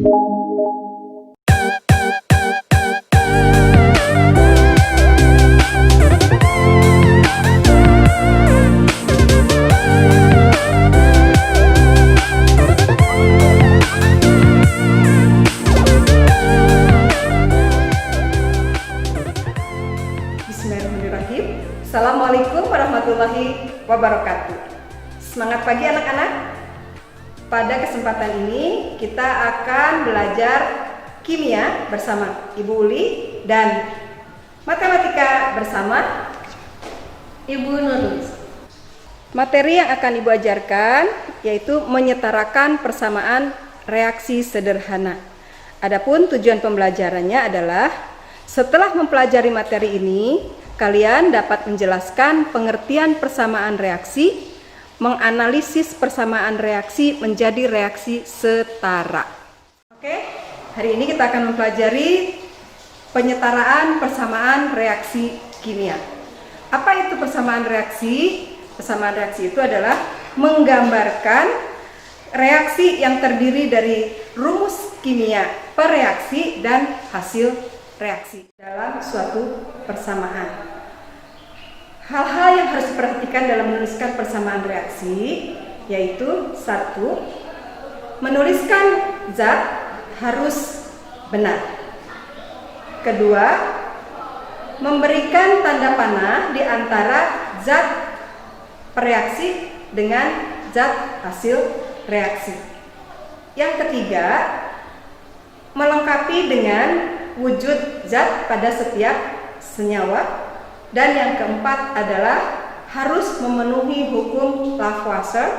Bismillahirrahmanirrahim. Assalamualaikum warahmatullahi wabarakatuh. Semangat pagi anak-anak. Pada kesempatan ini kita akan belajar kimia bersama Ibu Uli dan matematika bersama Ibu Nurul. Materi yang akan Ibu ajarkan yaitu menyetarakan persamaan reaksi sederhana. Adapun tujuan pembelajarannya adalah setelah mempelajari materi ini, kalian dapat menjelaskan pengertian persamaan reaksi, menganalisis persamaan reaksi menjadi reaksi setara. Oke, hari ini kita akan mempelajari penyetaraan persamaan reaksi kimia. Apa itu persamaan reaksi? Persamaan reaksi itu adalah menggambarkan reaksi yang terdiri dari rumus kimia per reaksi dan hasil reaksi dalam suatu persamaan. Hal-hal yang harus diperhatikan dalam menuliskan persamaan reaksi yaitu: 1. Menuliskan zat harus benar. 2. Memberikan tanda panah di antara zat reaksi dengan zat hasil reaksi. Yang 3. Melengkapi dengan wujud zat pada setiap senyawa. Dan yang 4 adalah harus memenuhi hukum Lavoisier,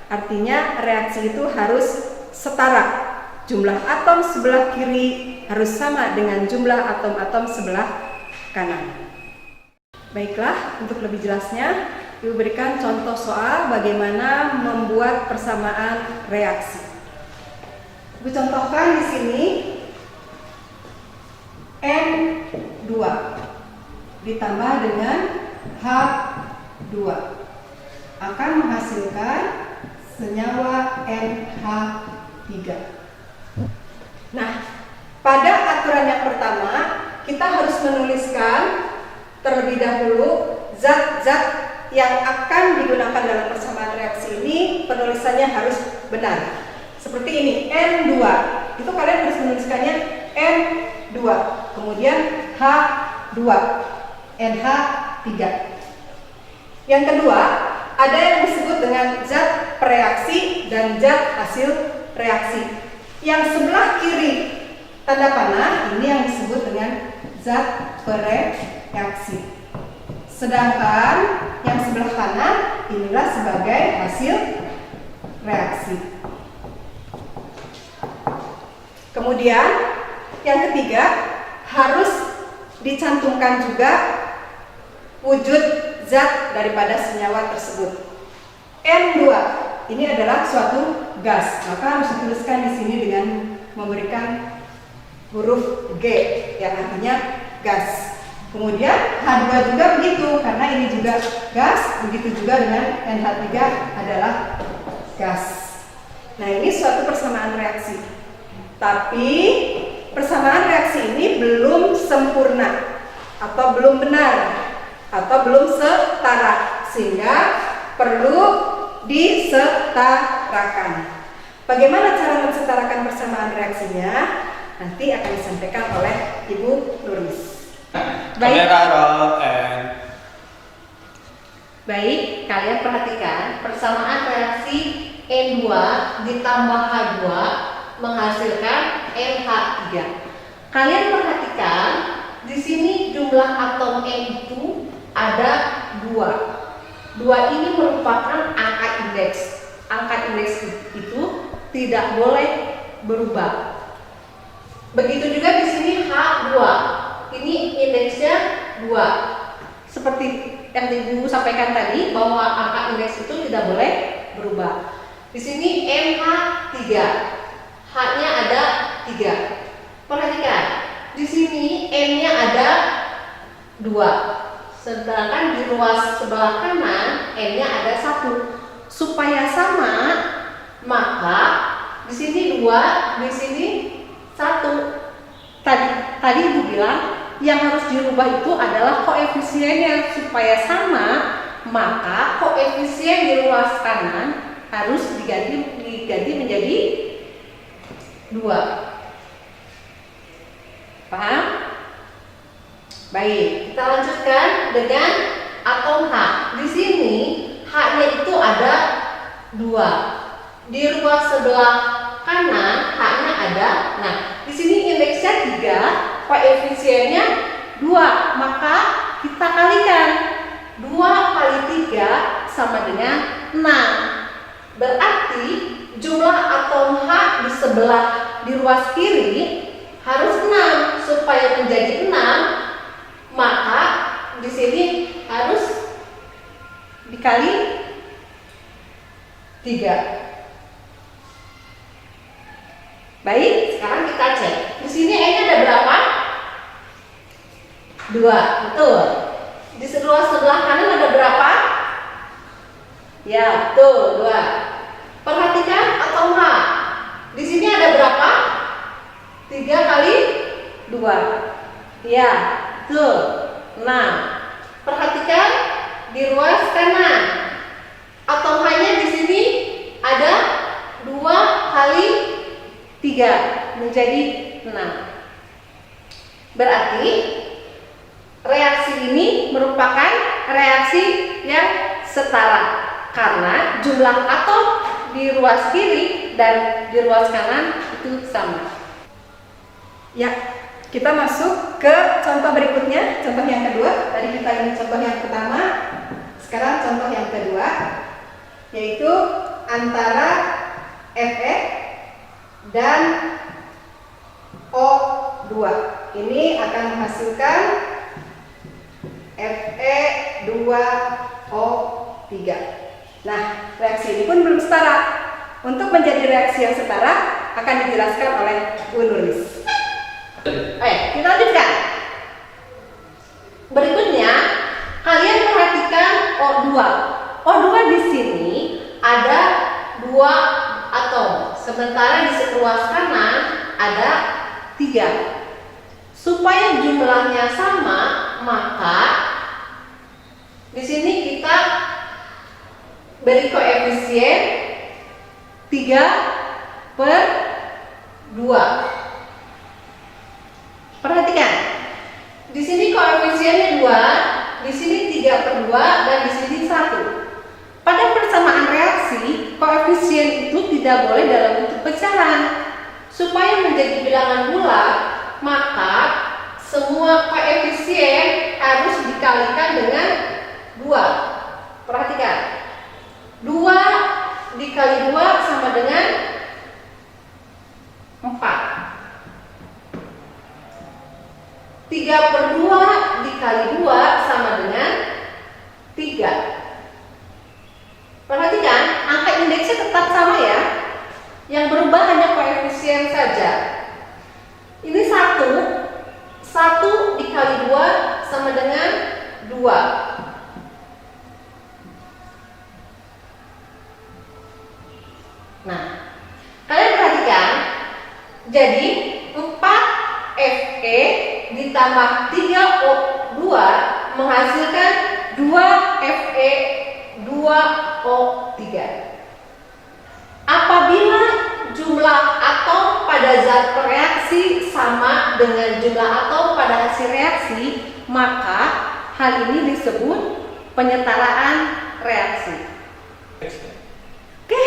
artinya reaksi itu harus setara. Jumlah atom sebelah kiri harus sama dengan jumlah atom-atom sebelah kanan. Baiklah, untuk lebih jelasnya, Ibu berikan contoh soal bagaimana membuat persamaan reaksi. Ibu contohkan di sini N2 ditambah dengan H2 akan menghasilkan senyawa NH3. Nah, pada aturan yang pertama kita harus menuliskan terlebih dahulu zat-zat yang akan digunakan dalam persamaan reaksi ini. Penulisannya harus benar. Seperti ini, N2. Itu kalian harus menuliskannya N2. Kemudian H2. NH3. Yang kedua, ada yang disebut dengan zat pereaksi dan zat hasil reaksi. Yang sebelah kiri tanda panah ini yang disebut dengan zat pereaksi. Sedangkan yang sebelah kanan inilah sebagai hasil reaksi. Kemudian yang ketiga, harus dicantumkan juga wujud zat daripada senyawa tersebut. N2 ini adalah suatu gas, maka harus dituliskan di sini dengan memberikan huruf G yang artinya gas. Kemudian H2 juga begitu, karena ini juga gas, begitu juga dengan NH3 adalah gas. Nah, ini suatu persamaan reaksi. Tapi persamaan reaksi ini belum sempurna atau belum benar atau belum setara, sehingga perlu disetarakan. Bagaimana cara mensetarakan persamaan reaksinya? Nanti akan disampaikan oleh Ibu Nuris. Baik, kalian perhatikan persamaan reaksi N2 ditambah H2 menghasilkan NH3. Kalian perhatikan di sini jumlah atom N itu ada 2. 2 ini merupakan angka indeks. Angka indeks itu tidak boleh berubah. Begitu juga di sini H2. Ini indeksnya 2. Seperti yang Ibu sampaikan tadi bahwa angka indeks itu tidak boleh berubah. Di sini NH3. H-nya ada 3. Perhatikan, di sini N-nya ada 2. Sedangkan di ruas sebelah kanan N-nya ada 1. Supaya sama, maka di sini 2, di sini tadi Ibu bilang yang harus dirubah itu adalah koefisiennya supaya sama, maka koefisien di ruas kanan harus diganti menjadi 2. Paham? Baik, kita lanjutkan dengan atom H. Di sini H-nya itu ada 2. Di ruas sebelah kanan H-nya ada. Nah, di sini indeksnya 3, koefisiennya 2, maka kita kalikan 2 kali 3 sama dengan 6. Berarti jumlah atom H di ruas kiri harus 6. Supaya menjadi 6, maka di sini harus dikali 3. Baik, sekarang kita cek. Di sini N-nya ada berapa? 2, betul. Di ruas sebelah kanan ada berapa? Ya, betul, 2. Perhatikan atom H. Di sini ada berapa? 3 kali 2. Ya, betul. 6. Perhatikan di ruas kanan. Atom H-nya di sini ada 2 kali 3 menjadi 6. Berarti reaksi ini merupakan reaksi yang setara karena jumlah atom di ruas kiri dan di ruas kanan itu sama. Ya, kita masuk ke contoh berikutnya, contoh yang kedua. Tadi kita ini contoh yang pertama, sekarang contoh yang kedua, yaitu antara Fe dan O2. Ini akan menghasilkan Fe2O3. Nah, reaksi ini pun belum setara. Untuk menjadi reaksi yang setara akan dijelaskan oleh Bu Nurlis. Kita lanjutkan. Berikutnya, kalian perhatikan O2. O2 di sini ada 2 atom, sementara di ruas kanan ada 3. Supaya jumlahnya sama, maka di sini kita beri koefisien 3/2. Perhatikan, di sini koefisiennya 2, di sini 3/2, dan di sini 1. Pada persamaan reaksi, koefisien itu tidak boleh dalam bentuk pecahan. Supaya menjadi bilangan bulat, maka semua koefisien harus dikalikan dengan 2. Perhatikan, 2 dikali 2 sama dengan 4. 3/2 dikali 2 sama dengan 3. Perhatikan, angka indeksnya tetap sama ya. Yang berubah hanya koefisien saja. Ini 1 dikali 2 sama dengan 2. Nah, kalian perhatikan, jadi 4 Fe ditambah 3O2 menghasilkan 2 Fe2O3. Apabila jumlah atom pada zat reaksi sama dengan jumlah atom pada hasil reaksi, maka hal ini disebut penyetaraan reaksi. Oke,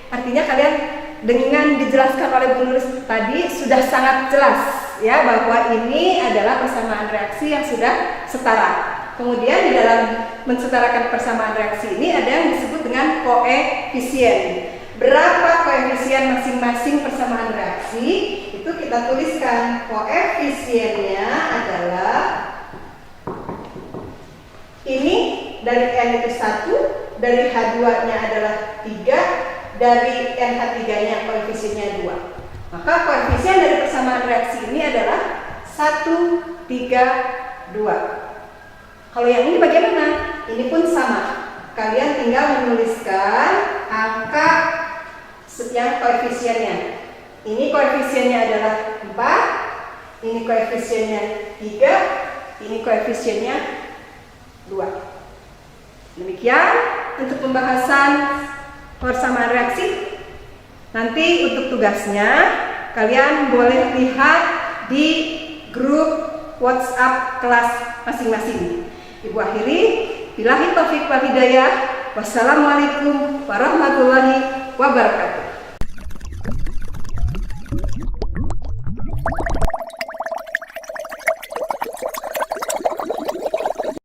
artinya kalian dengan dijelaskan oleh Bu Nurlis tadi sudah sangat jelas ya bahwa ini adalah persamaan reaksi yang sudah setara. Kemudian di dalam mensetarakan persamaan reaksi ini ada yang disebut dengan koefisien. Berapa koefisien masing-masing persamaan reaksi? Itu kita tuliskan. Koefisiennya adalah ini dari N itu 1, dari H2-nya adalah 3, dari NH3-nya koefisiennya 2. Maka koefisien dari persamaan reaksi ini adalah 1, 3, 2. Kalau yang ini bagaimana? Ini pun sama. Kalian tinggal menuliskan angka yang koefisiennya. Ini koefisiennya adalah 4, Ini koefisiennya 3, ini koefisiennya 2. Demikian untuk pembahasan persamaan reaksi. Nanti untuk tugasnya kalian boleh lihat di grup WhatsApp kelas masing-masing. Ibu akhiri, billahi taufiq wal hidayah. Wassalamualaikum warahmatullahi wabarakatuh.